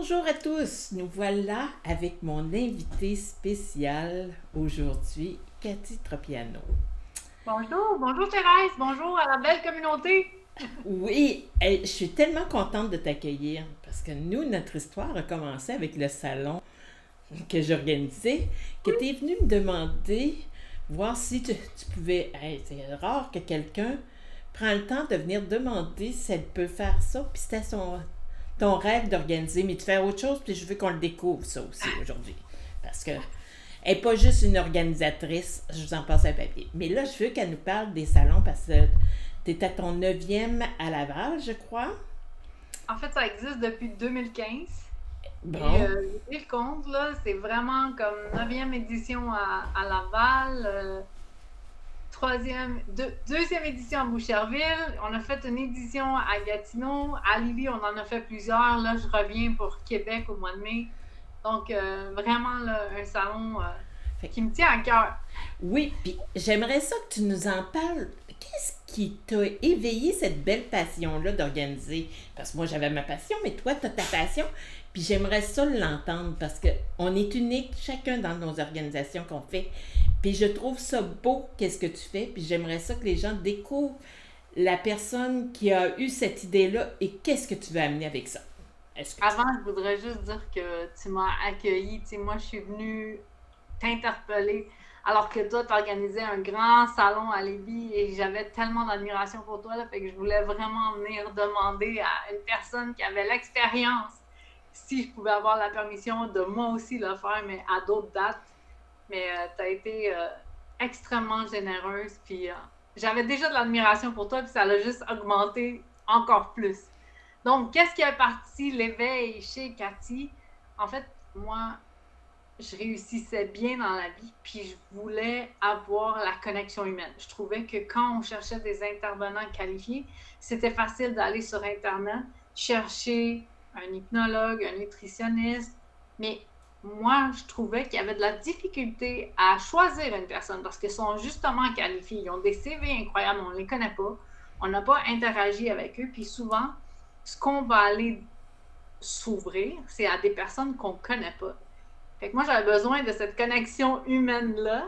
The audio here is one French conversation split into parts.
Bonjour à tous, nous voilà avec mon invité spécial aujourd'hui, Cathy Tropiano. Bonjour, bonjour Thérèse, bonjour à la belle communauté. Oui, je suis tellement contente de t'accueillir parce que nous, notre histoire a commencé avec le salon que j'organisais, que tu es venu me demander, voir si tu pouvais. Hey, c'est rare que quelqu'un prend le temps de venir demander si elle peut faire ça, puis c'était ton rêve d'organiser, mais de faire autre chose, puis je veux qu'on le découvre, ça aussi, aujourd'hui. Parce que elle n'est pas juste une organisatrice, je vous en passe un papier. Mais là, je veux qu'elle nous parle des salons parce que tu es à ton neuvième à Laval, je crois. En fait, ça existe depuis 2015. Et Bon. j'ai le compte, là, c'est vraiment comme neuvième édition à Laval, deuxième édition à Boucherville. On a fait une édition à Gatineau. À Lévis, on en a fait plusieurs. Là, je reviens pour Québec au mois de mai. Donc, vraiment, là, un salon Fait qui me tient à cœur. Oui, puis j'aimerais ça que tu nous en parles. Qu'est-ce qui t'a éveillé cette belle passion-là d'organiser? Parce que moi, j'avais ma passion, mais toi, tu as ta passion. Puis j'aimerais ça l'entendre parce qu'on est unique, chacun dans nos organisations qu'on fait. Puis je trouve ça beau, qu'est-ce que tu fais. Puis j'aimerais ça que les gens découvrent la personne qui a eu cette idée-là et qu'est-ce que tu veux amener avec ça. Est-ce que tu... Avant, je voudrais juste dire que tu m'as accueilli. Tu sais, moi, je suis venue t'interpeller alors que toi, tu organisais un grand salon à Lévis et j'avais tellement d'admiration pour toi, là, fait que je voulais vraiment venir demander à une personne qui avait l'expérience si je pouvais avoir la permission de moi aussi le faire, mais à d'autres dates. Mais tu as été extrêmement généreuse, puis j'avais déjà de l'admiration pour toi, puis ça l'a juste augmenté encore plus. Donc, qu'est-ce qui a parti l'éveil chez Cathy? En fait, moi, je réussissais bien dans la vie, puis je voulais avoir la connexion humaine. Je trouvais que quand on cherchait des intervenants qualifiés, c'était facile d'aller sur Internet, chercher un hypnologue, un nutritionniste, mais moi, je trouvais qu'il y avait de la difficulté à choisir une personne parce qu'ils sont justement qualifiés. Ils ont des CV incroyables, on ne les connaît pas, on n'a pas interagi avec eux, puis souvent, ce qu'on va aller s'ouvrir, c'est à des personnes qu'on ne connaît pas. Fait que moi, j'avais besoin de cette connexion humaine-là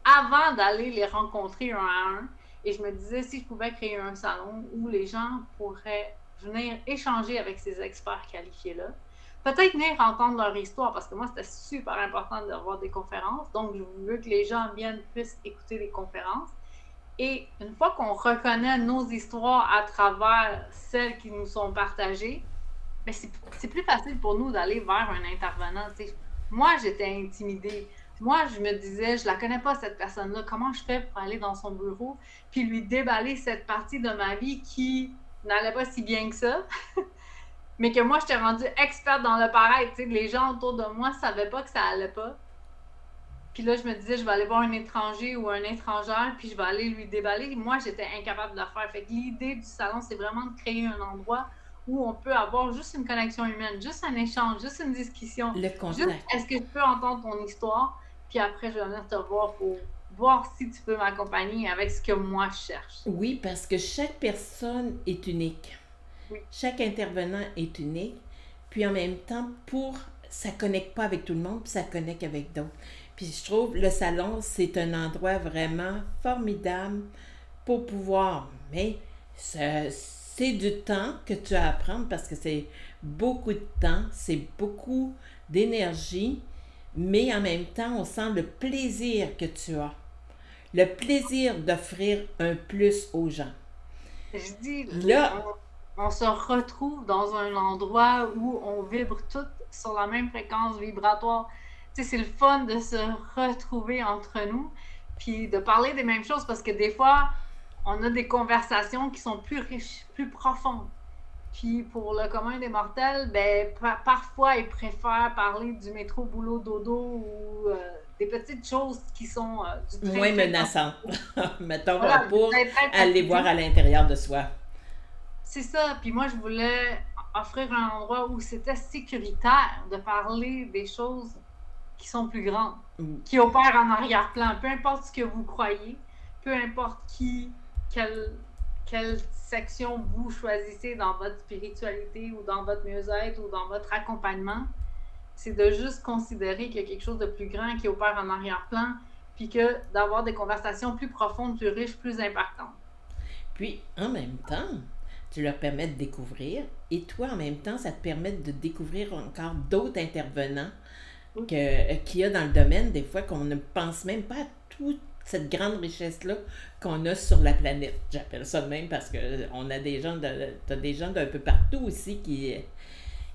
avant d'aller les rencontrer un à un. Et je me disais, si je pouvais créer un salon où les gens pourraient venir échanger avec ces experts qualifiés-là, peut-être venir entendre leur histoire, parce que moi, c'était super important d'avoir des conférences. Donc, je veux que les gens viennent, puissent écouter les conférences. Et une fois qu'on reconnaît nos histoires à travers celles qui nous sont partagées, ben c'est plus facile pour nous d'aller vers un intervenant. T'sais. Moi, j'étais intimidée. Moi, je me disais, je la connais pas, cette personne-là. Comment je fais pour aller dans son bureau puis lui déballer cette partie de ma vie qui n'allait pas si bien que ça, mais que moi, j'étais rendue experte dans le pareil. Les gens autour de moi ne savaient pas que ça allait pas. Puis là, je me disais, je vais aller voir un étranger ou un étrangère, puis je vais aller lui déballer. Moi, j'étais incapable de le faire. Fait que l'idée du salon, c'est vraiment de créer un endroit où on peut avoir juste une connexion humaine, juste un échange, juste une discussion. Le Juste, contact. est-ce que je peux entendre ton histoire? Puis après, je vais venir te voir pour voir si tu peux m'accompagner avec ce que moi, je cherche. Oui, parce que chaque personne est unique. Oui. Chaque intervenant est unique. Puis en même temps, ça connecte pas avec tout le monde, puis ça connecte avec d'autres. Puis je trouve le salon, c'est un endroit vraiment formidable pour pouvoir. Mais c'est du temps que tu as à prendre parce que c'est beaucoup de temps, c'est beaucoup d'énergie, mais en même temps, on sent le plaisir que tu as. Le plaisir d'offrir un plus aux gens. Je dis, Là, on se retrouve dans un endroit où on vibre toutes sur la même fréquence vibratoire. Tu sais, c'est le fun de se retrouver entre nous, puis de parler des mêmes choses, parce que des fois, on a des conversations qui sont plus riches, plus profondes. Puis pour le commun des mortels, ben, parfois, ils préfèrent parler du métro, boulot, dodo ou des petites choses qui sont du moins train-train. menaçant, mettons, Voilà, pour peut-être aller voir à l'intérieur de soi. c'est ça. Puis moi, je voulais offrir un endroit où c'était sécuritaire de parler des choses qui sont plus grandes, qui opèrent en arrière-plan. Peu importe ce que vous croyez, peu importe quelle quelle section vous choisissez dans votre spiritualité ou dans votre mieux-être ou dans votre accompagnement. C'est de juste considérer qu'il y a quelque chose de plus grand qui opère en arrière-plan, puis que d'avoir des conversations plus profondes, plus riches, plus impactantes. Puis, en même temps, tu leur permets de découvrir, et toi, en même temps, ça te permet de découvrir encore d'autres intervenants qu'il y a dans le domaine, des fois qu'on ne pense même pas à toute cette grande richesse-là qu'on a sur la planète. J'appelle ça de même parce qu'on a des gens t'as des gens d'un peu partout aussi qui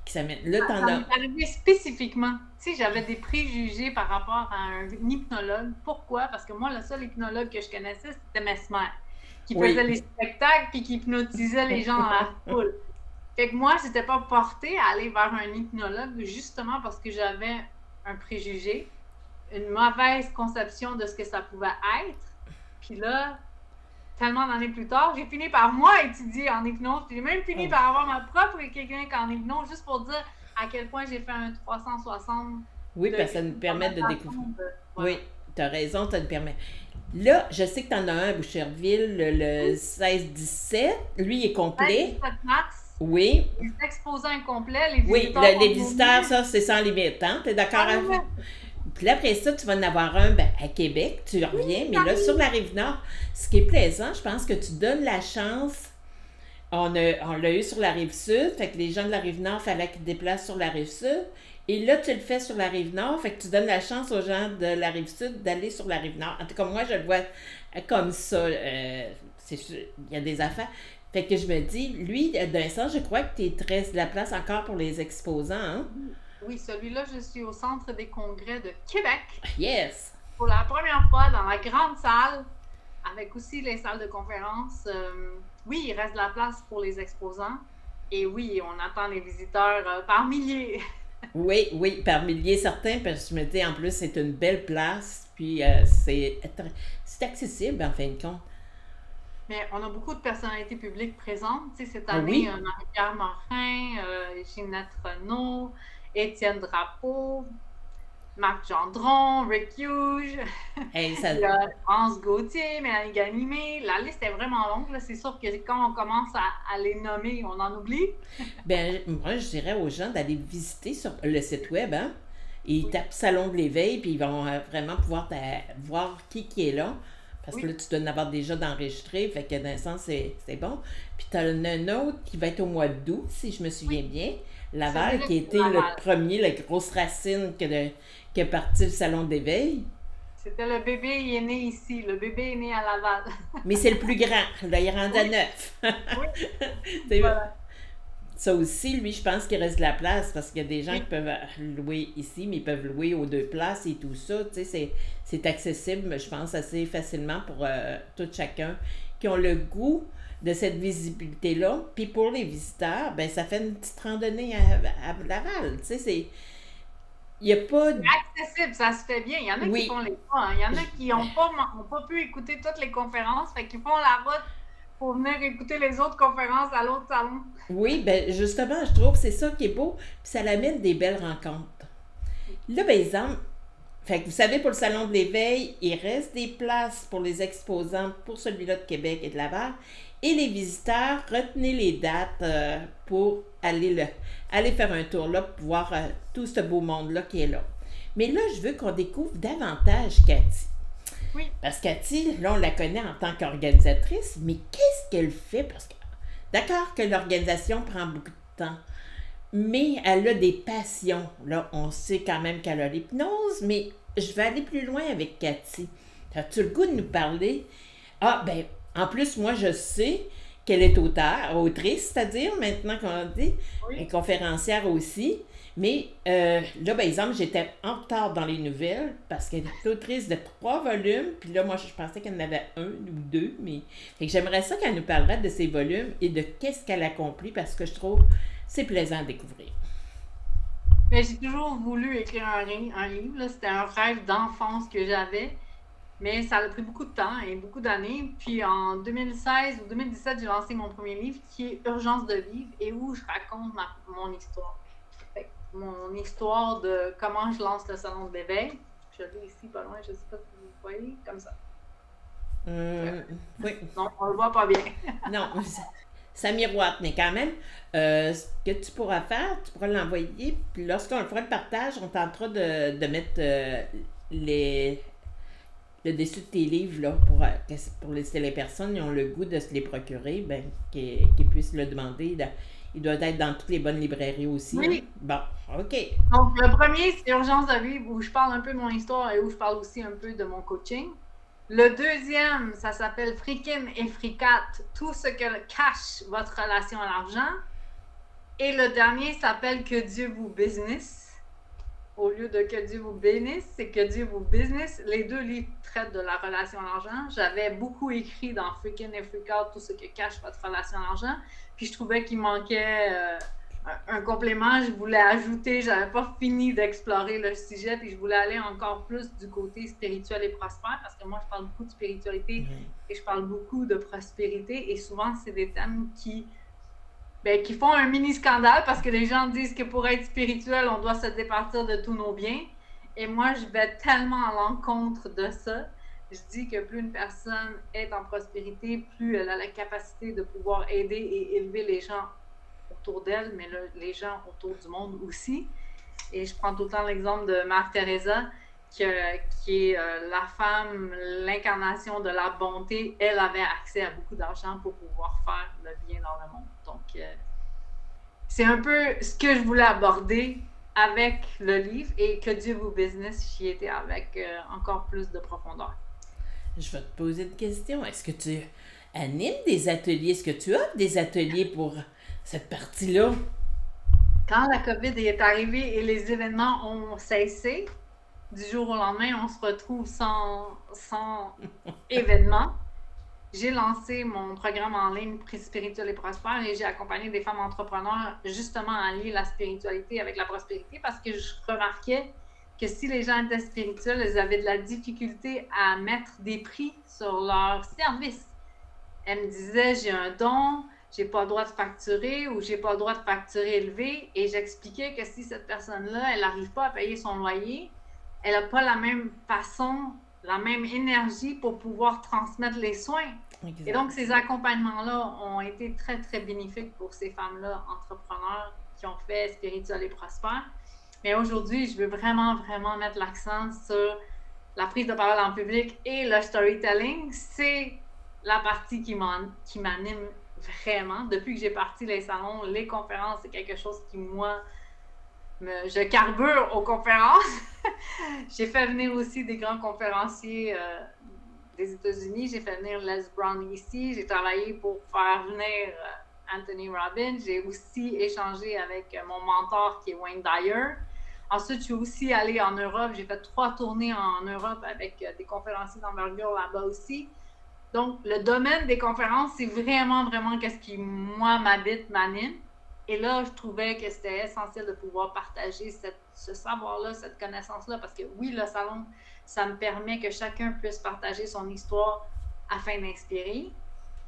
s'amènent. Là, Ça m'est arrivé spécifiquement. Tu sais, j'avais des préjugés par rapport à un hypnologue. Pourquoi? Parce que moi, le seul hypnologue que je connaissais, c'était Mesmer, qui faisait les spectacles puis qui hypnotisait les gens dans la foule. Fait que moi, je n'étais pas portée à aller vers un hypnologue justement parce que j'avais un préjugé, une mauvaise conception de ce que ça pouvait être. Puis là, tellement d'années plus tard, j'ai fini par moi étudier en hypnose. Puis j'ai même fini par avoir ma propre clinique en hypnose, juste pour dire à quel point j'ai fait un 360. Oui, parce que ça nous permet de découvrir. Oui, tu as raison, ça nous permet. Là, je sais que tu en as un à Boucherville le 16-17. Lui, il est complet. 16-17 mars. Oui. Les exposants complets, les visiteurs. Oui, les visiteurs, ça, c'est sans limite. Hein? Tu es d'accord avec ça? Puis là, après ça, tu vas en avoir un à Québec, tu reviens, mais là, sur la Rive-Nord, ce qui est plaisant, je pense que tu donnes la chance. On l'a eu sur la Rive-Sud, fait que les gens de la Rive-Nord, il fallait qu'ils se déplacent sur la Rive-Sud. Et là, tu le fais sur la Rive-Nord, fait que tu donnes la chance aux gens de la Rive-Sud d'aller sur la Rive-Nord. En tout cas, moi, je le vois comme ça. C'est sûr, il y a des affaires. Fait que je me dis, lui, d'un sens, je crois que tu restes de la place encore pour les exposants, hein? Oui, celui-là, je suis au Centre des congrès de Québec. Yes! Pour la première fois dans la grande salle, avec aussi les salles de conférence. Oui, il reste de la place pour les exposants. Et oui, on attend les visiteurs par milliers. Oui, par milliers certains, parce que je me dis, en plus, c'est une belle place, puis c'est accessible, en fin de compte. Mais on a beaucoup de personnalités publiques présentes. Tu sais, cette année, Marie-Pierre Morin, Ginette Renault, Étienne Drapeau, Marc Gendron, Rick Hughes, France Gauthier, Mélanie Ganimé. La liste est vraiment longue. C'est sûr que quand on commence à les nommer, on en oublie. Ben, moi, je dirais aux gens d'aller visiter sur le site web. Hein? Ils tapent Salon de l'éveil, puis ils vont vraiment pouvoir voir qui est là. Parce que là, tu dois en avoir déjà d'enregistrer, fait que dans le sens, c'est bon. Puis tu as un autre qui va être au mois d'août, si je me souviens bien. Laval, qui était le premier, la grosse racine qui est parti le salon d'éveil. C'était le bébé, il est né ici. Le bébé est né à Laval. Mais c'est le plus grand. Là, il est rendu à 9. Oui. Voilà. Ça aussi, lui, je pense qu'il reste de la place parce qu'il y a des gens qui peuvent louer ici, mais ils peuvent louer aux 2 places et tout ça. Tu sais, c'est accessible, je pense, assez facilement pour tout chacun qui ont le goût de cette visibilité-là. Puis pour les visiteurs, ben ça fait une petite randonnée à Laval. Tu sais, il n'y a pas... C'est accessible, ça se fait bien. Il y en a qui font les pas. Hein. Il y en a qui n'ont pas pu écouter toutes les conférences, fait qu'ils font la route pour venir écouter les autres conférences à l'autre salon. Oui, ben justement, je trouve que c'est ça qui est beau, puis ça l'amène des belles rencontres. Là, par exemple, fait que vous savez, pour le Salon de l'éveil, il reste des places pour les exposants pour celui-là de Québec et de Laval. Et les visiteurs, retenez les dates pour aller faire un tour là, pour voir tout ce beau monde-là qui est là. Mais là, je veux qu'on découvre davantage Cathy. Oui. Parce que Cathy, là, on la connaît en tant qu'organisatrice, mais qu'est-ce qu'elle fait? Parce que, d'accord que l'organisation prend beaucoup de temps, mais elle a des passions. Là, on sait quand même qu'elle a l'hypnose, mais je vais aller plus loin avec Cathy. As-tu le goût de nous parler? Ah, ben, en plus, moi, je sais qu'elle est autrice, c'est-à-dire, maintenant qu'on dit, et conférencière aussi. Mais là, par exemple, j'étais en retard dans les nouvelles parce qu'elle est autrice de 3 volumes. Puis là, moi, je pensais qu'elle en avait 1 ou 2. Mais fait que j'aimerais ça qu'elle nous parlerait de ses volumes et de qu'est-ce qu'elle accomplit parce que je trouve c'est plaisant à découvrir. Mais j'ai toujours voulu écrire un livre. C'était un rêve d'enfance que j'avais. Mais ça a pris beaucoup de temps et beaucoup d'années. Puis en 2016 ou 2017, j'ai lancé mon premier livre qui est Urgence de vivre et où je raconte mon histoire. Mon histoire de comment je lance le salon de l'éveil. Je l'ai ici, pas loin, je ne sais pas si vous voyez, comme ça. Euh, oui. Donc, on le voit pas bien. Non, ça miroite, mais quand même, ce que tu pourras faire, tu pourras l'envoyer, puis lorsqu'on fera le partage, on tentera de mettre les, le dessus de tes livres là, pour laisser les personnes qui ont le goût de se les procurer, ben, qu'ils puissent le demander. Il doit être dans toutes les bonnes librairies aussi. Hein? Oui. Bon, OK. Donc, le premier, c'est Urgence de vivre, où je parle un peu de mon histoire et où je parle aussi un peu de mon coaching. Le deuxième, ça s'appelle Frikin et Fricate, tout ce que cache votre relation à l'argent. Et le dernier s'appelle Que Dieu vous business. Au lieu de Que Dieu vous bénisse, c'est Que Dieu vous business. Les deux livres traitent de la relation à l'argent. J'avais beaucoup écrit dans Frikin et Fricate tout ce que cache votre relation à l'argent. Puis je trouvais qu'il manquait un complément. Je voulais ajouter, j'avais pas fini d'explorer le sujet, puis je voulais aller encore plus du côté spirituel et prospère, parce que moi, je parle beaucoup de spiritualité et je parle beaucoup de prospérité. Et souvent, c'est des thèmes qui font un mini scandale parce que les gens disent que pour être spirituel, on doit se départir de tous nos biens. Et moi, je vais tellement à l'encontre de ça. Je dis que plus une personne est en prospérité, plus elle a la capacité de pouvoir aider et élever les gens autour d'elle, mais les gens autour du monde aussi. Et je prends tout le temps l'exemple de Mère Teresa, qui est la femme, l'incarnation de la bonté. Elle avait accès à beaucoup d'argent pour pouvoir faire le bien dans le monde. Donc, c'est un peu ce que je voulais aborder avec le livre, et Que Dieu vous business, j'y étais avec encore plus de profondeur. Je vais te poser une question. Est-ce que tu animes des ateliers? Est-ce que tu as des ateliers pour cette partie-là? Quand la COVID est arrivée et les événements ont cessé, du jour au lendemain, on se retrouve sans événement. J'ai lancé mon programme en ligne Prix spirituel et prospère, et j'ai accompagné des femmes entrepreneurs justement à lier la spiritualité avec la prospérité, parce que je remarquais que si les gens étaient spirituels, ils avaient de la difficulté à mettre des prix sur leurs services. Elles me disaient, j'ai un don, j'ai pas le droit de facturer, ou j'ai pas le droit de facturer élevé, et j'expliquais que si cette personne-là, elle n'arrive pas à payer son loyer, elle n'a pas la même façon, la même énergie pour pouvoir transmettre les soins. Exact. Et donc, ces accompagnements-là ont été très, très bénéfiques pour ces femmes-là, entrepreneurs, qui ont fait spirituel et prospère. Mais aujourd'hui, je veux vraiment, vraiment mettre l'accent sur la prise de parole en public et le storytelling. C'est la partie qui m'anime vraiment. Depuis que j'ai parti les salons, les conférences, c'est quelque chose qui, moi, je carbure aux conférences. J'ai fait venir aussi des grands conférenciers des États-Unis. J'ai fait venir Les Brown ici. J'ai travaillé pour faire venir Anthony Robbins. J'ai aussi échangé avec mon mentor qui est Wayne Dyer. Ensuite, je suis aussi allée en Europe. J'ai fait 3 tournées en Europe avec des conférenciers d'envergure là-bas aussi. Donc, le domaine des conférences, c'est vraiment, vraiment qu'est-ce qui, moi, m'anime. Et là, je trouvais que c'était essentiel de pouvoir partager ce savoir-là, cette connaissance-là, parce que oui, le salon, ça me permet que chacun puisse partager son histoire afin d'inspirer.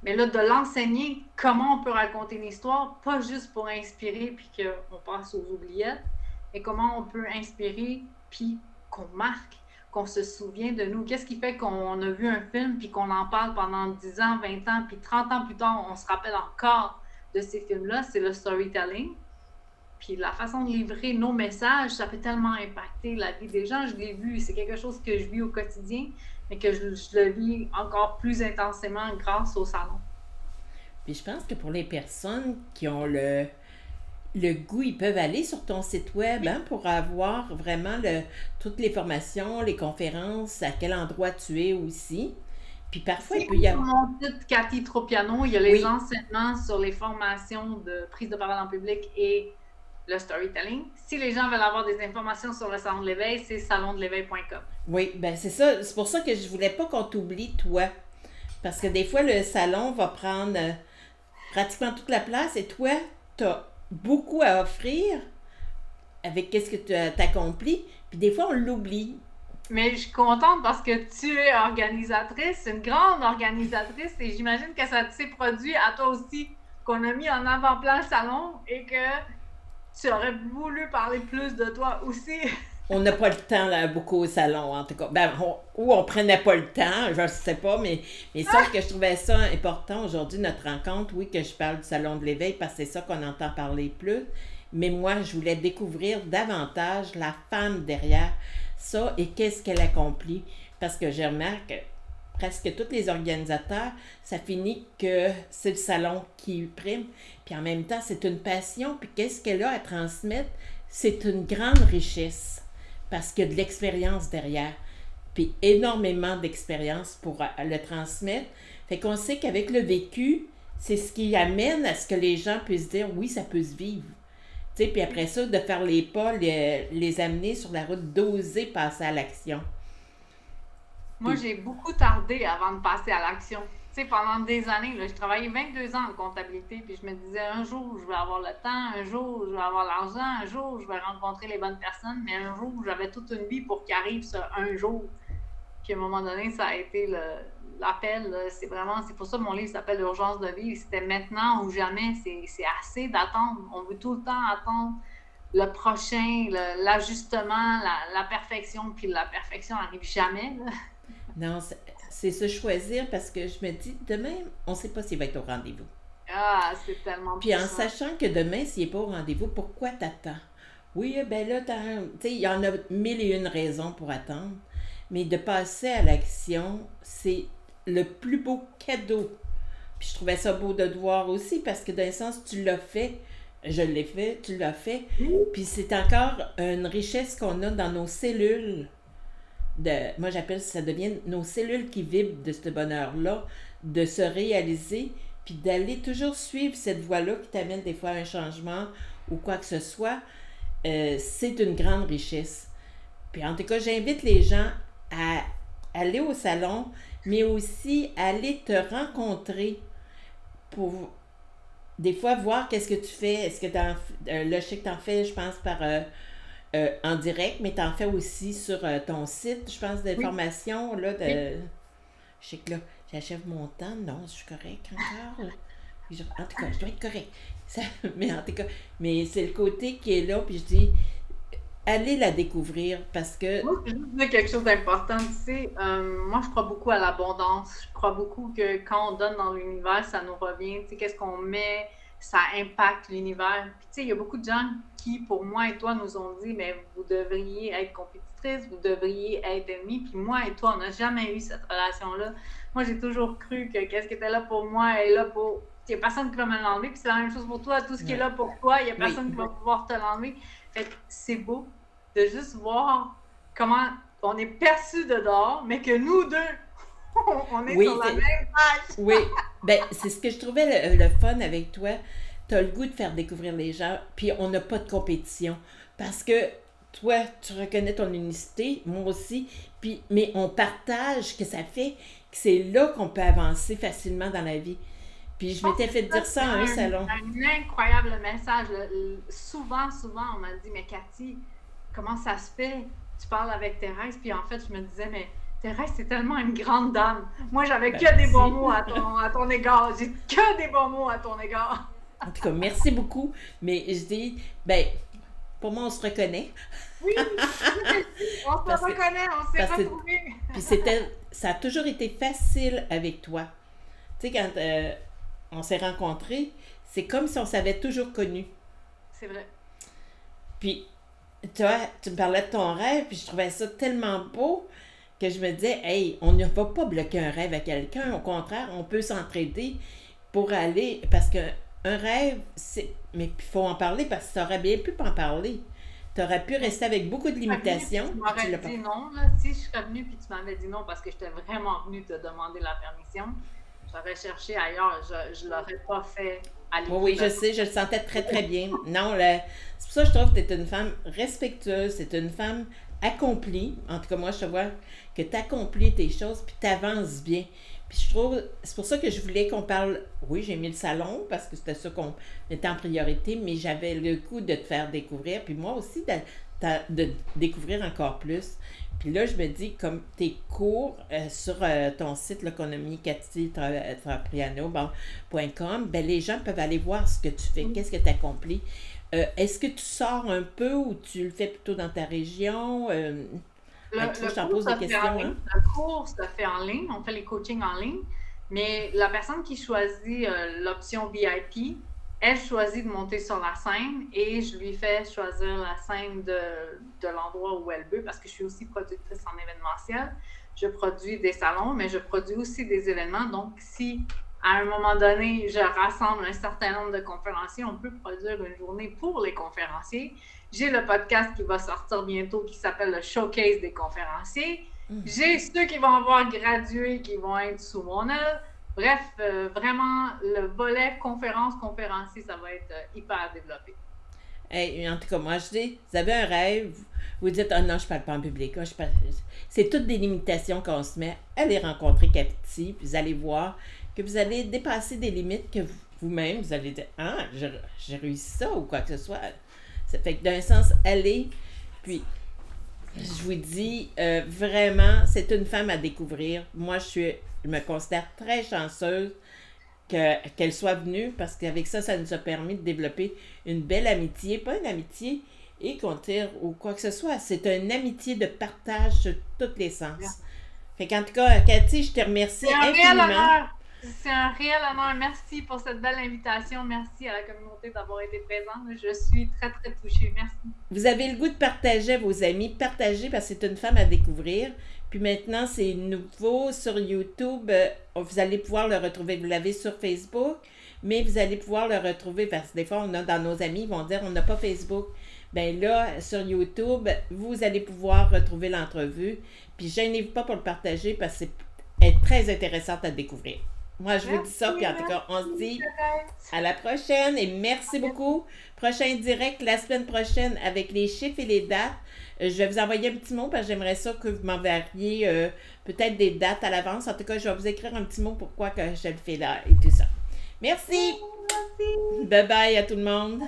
Mais là, de l'enseigner, comment on peut raconter une histoire, pas juste pour inspirer puis qu'on passe aux oubliettes, mais comment on peut inspirer puis qu'on marque, qu'on se souvient de nous. Qu'est-ce qui fait qu'on a vu un film puis qu'on en parle pendant 10 ans, 20 ans, puis 30 ans plus tard, on se rappelle encore de ces films-là? C'est le storytelling. Puis la façon de livrer nos messages, ça peut tellement impacter la vie des gens. Je l'ai vu, c'est quelque chose que je vis au quotidien, mais que je le vis encore plus intensément grâce au salon. Puis je pense que pour les personnes qui ont le goût, ils peuvent aller sur ton site web pour avoir vraiment toutes les formations, les conférences, à quel endroit tu es aussi. Puis parfois, il peut y avoir... Sur mon site Cathy Tropiano, il y a les enseignements sur les formations de prise de parole en public et le storytelling. Si les gens veulent avoir des informations sur le Salon de l'Éveil, c'est salondeléveil.com. Oui, ben c'est ça. C'est pour ça que je voulais pas qu'on t'oublie, toi. Parce que des fois, le salon va prendre pratiquement toute la place et toi, tu as beaucoup à offrir avec qu'est-ce que tu as accompli. Puis des fois, on l'oublie. Mais je suis contente parce que tu es organisatrice, une grande organisatrice, et j'imagine que ça s'est produit à toi aussi, qu'on a mis en avant-plan le salon et que tu aurais voulu parler plus de toi aussi. On n'a pas le temps là, beaucoup au salon, en tout cas. Ben, ou on prenait pas le temps, je ne sais pas, mais sauf que je trouvais ça important aujourd'hui, notre rencontre. Oui, que je parle du salon de l'éveil parce que c'est ça qu'on entend parler plus. Mais moi, je voulais découvrir davantage la femme derrière ça et qu'est-ce qu'elle accomplit. Parce que je remarque que presque tous les organisateurs, ça finit que c'est le salon qui prime. Puis en même temps, c'est une passion. Puis qu'est-ce qu'elle a à transmettre? C'est une grande richesse parce qu'il y a de l'expérience derrière. Puis énormément d'expérience pour le transmettre. Fait qu'on sait qu'avec le vécu, c'est ce qui amène à ce que les gens puissent dire oui, ça peut se vivre. Tu sais, puis après ça, de faire les pas, les amener sur la route, d'oser passer à l'action. Moi, j'ai beaucoup tardé avant de passer à l'action. Tu sais, pendant des années, là, je travaillais 22 ans en comptabilité, puis je me disais, un jour, je vais avoir le temps, un jour, je vais avoir l'argent, un jour, je vais rencontrer les bonnes personnes, mais un jour, j'avais toute une vie pour qu'il arrive ce un jour. Puis à un moment donné, ça a été l'appel. C'est pour ça que mon livre s'appelle L'urgence de vivre. C'était maintenant ou jamais. C'est assez d'attendre. On veut tout le temps attendre le prochain, l'ajustement, la perfection, puis la perfection n'arrive jamais, là. Non, c'est se choisir parce que je me dis, demain, on ne sait pas s'il va être au rendez-vous. Ah, c'est tellement Puis en puissant. sachant que demain, s'il n'est pas au rendez-vous, pourquoi t'attends? Oui, ben là, tu sais, il y en a mille et une raisons pour attendre, mais de passer à l'action, c'est le plus beau cadeau. Puis je trouvais ça beau de te voir aussi parce que d'un sens, tu l'as fait, je l'ai fait, tu l'as fait, puis c'est encore une richesse qu'on a dans nos cellules. Moi j'appelle ça devient nos cellules qui vibrent de ce bonheur-là, de se réaliser, puis d'aller toujours suivre cette voie-là qui t'amène des fois à un changement ou quoi que ce soit, c'est une grande richesse. Puis en tout cas, j'invite les gens à aller au salon, mais aussi à aller te rencontrer pour des fois voir qu'est-ce que tu fais. Est-ce que là, je sais que tu en fais, je pense, en direct, mais tu en fais aussi sur ton site, je pense, Oui, d'information, là, oui. je sais que là, j'achève mon temps, non, je suis correct encore, là. En tout cas, je dois être correct. Mais en tout cas, mais c'est le côté qui est là, puis je dis, allez la découvrir, parce que, Moi, je veux juste dire quelque chose d'important. Tu sais, moi, je crois beaucoup à l'abondance. Je crois beaucoup que quand on donne dans l'univers, ça nous revient. Tu sais, qu'est-ce qu'on met, ça impacte l'univers. Puis, tu sais, il y a beaucoup de gens qui, pour moi et toi, nous ont dit, mais vous devriez être compétitrice, vous devriez être ennemie. Puis moi et toi, on n'a jamais eu cette relation-là. Moi, j'ai toujours cru que qu'est-ce qui était là pour moi est là pour... Il n'y a personne qui va me l'enlever. Puis c'est la même chose pour toi. Tout ce qui est ouais, là pour toi, il n'y a oui, personne qui va pouvoir te l'enlever. Fait que c'est beau de juste voir comment on est perçu de dehors, mais que nous deux, on est sur oui, la même page. oui, ben, c'est ce que je trouvais le fun avec toi. Tu as le goût de faire découvrir les gens, puis on n'a pas de compétition. Parce que toi, tu reconnais ton unicité, moi aussi, puis, mais on partage que ça fait que c'est là qu'on peut avancer facilement dans la vie. Puis Je je pense m'étais que fait ça, dire c'est ça à un salon. un incroyable message. Souvent, on m'a dit, mais Cathy, comment ça se fait? Tu parles avec Thérèse, puis en fait, je me disais, mais Thérèse, c'est tellement une grande dame. Moi, j'avais Ben, que des bons merci. mots à ton égard. J'ai que des bons mots à ton égard. En tout cas, merci beaucoup. Mais je dis, ben, pour moi, on se reconnaît. Oui, on se Parce que, reconnaît, on s'est parce que, retrouvés. puis ça a toujours été facile avec toi. Tu sais, quand on s'est rencontrés, c'est comme si on s'avait toujours connu. C'est vrai. Puis, tu vois, tu me parlais de ton rêve, puis je trouvais ça tellement beau que je me disais, hey, on ne va pas bloquer un rêve à quelqu'un. Au contraire, on peut s'entraider pour aller. Parce que un rêve, c'est. Mais il faut en parler parce que tu aurais bien pu pas en parler. Tu aurais pu rester avec beaucoup de Tu serais venu, puis limitations, tu puis tu m'aurais l'as pas dit fait. non, là. Si je serais venue, puis tu m'avais dit non parce que j'étais vraiment venue te demander la permission, j'aurais cherché ailleurs. Je ne l'aurais pas fait à Oui, oui, je l'équipe. sais, je le sentais très, très bien. Non, c'est pour ça que je trouve que tu es une femme respectueuse, c'est une femme accomplie. En tout cas, moi, je te vois que tu accomplis tes choses, puis tu avances bien. Puis je trouve, c'est pour ça que je voulais qu'on parle. Oui, j'ai mis le salon, parce que c'était ça qu'on était en priorité, mais j'avais le goût de te faire découvrir, puis moi aussi, de découvrir encore plus. Puis là, je me dis, comme tes cours sur ton site là, qu'on a mis, cathytrapriano.com, ben, les gens peuvent aller voir ce que tu fais, qu'est-ce que tu accomplis. est-ce que tu sors un peu ou tu le fais plutôt dans ta région? Je t'en cours pose se des fait questions, en ligne. hein? Le cours se fait en ligne. On fait les coachings en ligne. Mais la personne qui choisit l'option VIP, elle choisit de monter sur la scène et je lui fais choisir la scène de l'endroit où elle veut parce que je suis aussi productrice en événementiel. Je produis des salons, mais je produis aussi des événements. Donc, si à un moment donné, je rassemble un certain nombre de conférenciers, on peut produire une journée pour les conférenciers. J'ai le podcast qui va sortir bientôt qui s'appelle le Showcase des conférenciers. J'ai ceux qui vont avoir gradué qui vont être sous mon aile. Bref, vraiment, le volet conférencier, ça va être hyper développé. Hey, en tout cas, moi, je dis, vous avez un rêve, vous dites, ah non, je parle pas en public. Ah, c'est toutes des limitations qu'on se met. Allez rencontrer Cathy, puis vous allez voir que vous allez dépasser des limites que vous-même, vous allez dire, ah, j'ai réussi ça ou quoi que ce soit. Ça fait que d'un sens, allez, puis je vous dis, vraiment, c'est une femme à découvrir. Moi, je me considère très chanceuse qu'elle soit venue parce qu'avec ça, ça nous a permis de développer une belle amitié. Pas une amitié et qu'on tire ou quoi que ce soit. C'est une amitié de partage sur tous les sens. Bien. Fait qu'en tout cas, Cathy, je te remercie infiniment. C'est un réel honneur. Merci pour cette belle invitation. Merci à la communauté d'avoir été présente. Je suis très, très touchée. Merci. Vous avez le goût de partager à vos amis. Partagez parce que c'est une femme à découvrir. Puis maintenant, c'est nouveau sur YouTube. Vous allez pouvoir le retrouver. Vous l'avez sur Facebook, mais vous allez pouvoir le retrouver parce que des fois, on a dans nos amis, ils vont dire on n'a pas Facebook. Bien là, sur YouTube, vous allez pouvoir retrouver l'entrevue. Puis gênez-vous pas pour le partager parce que c'est très intéressante à découvrir. Moi, je vous dis ça, puis en tout cas, on se dit à la prochaine et merci beaucoup. Prochain direct la semaine prochaine avec les chiffres et les dates. Je vais vous envoyer un petit mot parce que j'aimerais ça que vous m'enverriez peut-être des dates à l'avance. En tout cas, je vais vous écrire un petit mot pourquoi que je le fais là et tout ça. Merci. Bye bye à tout le monde.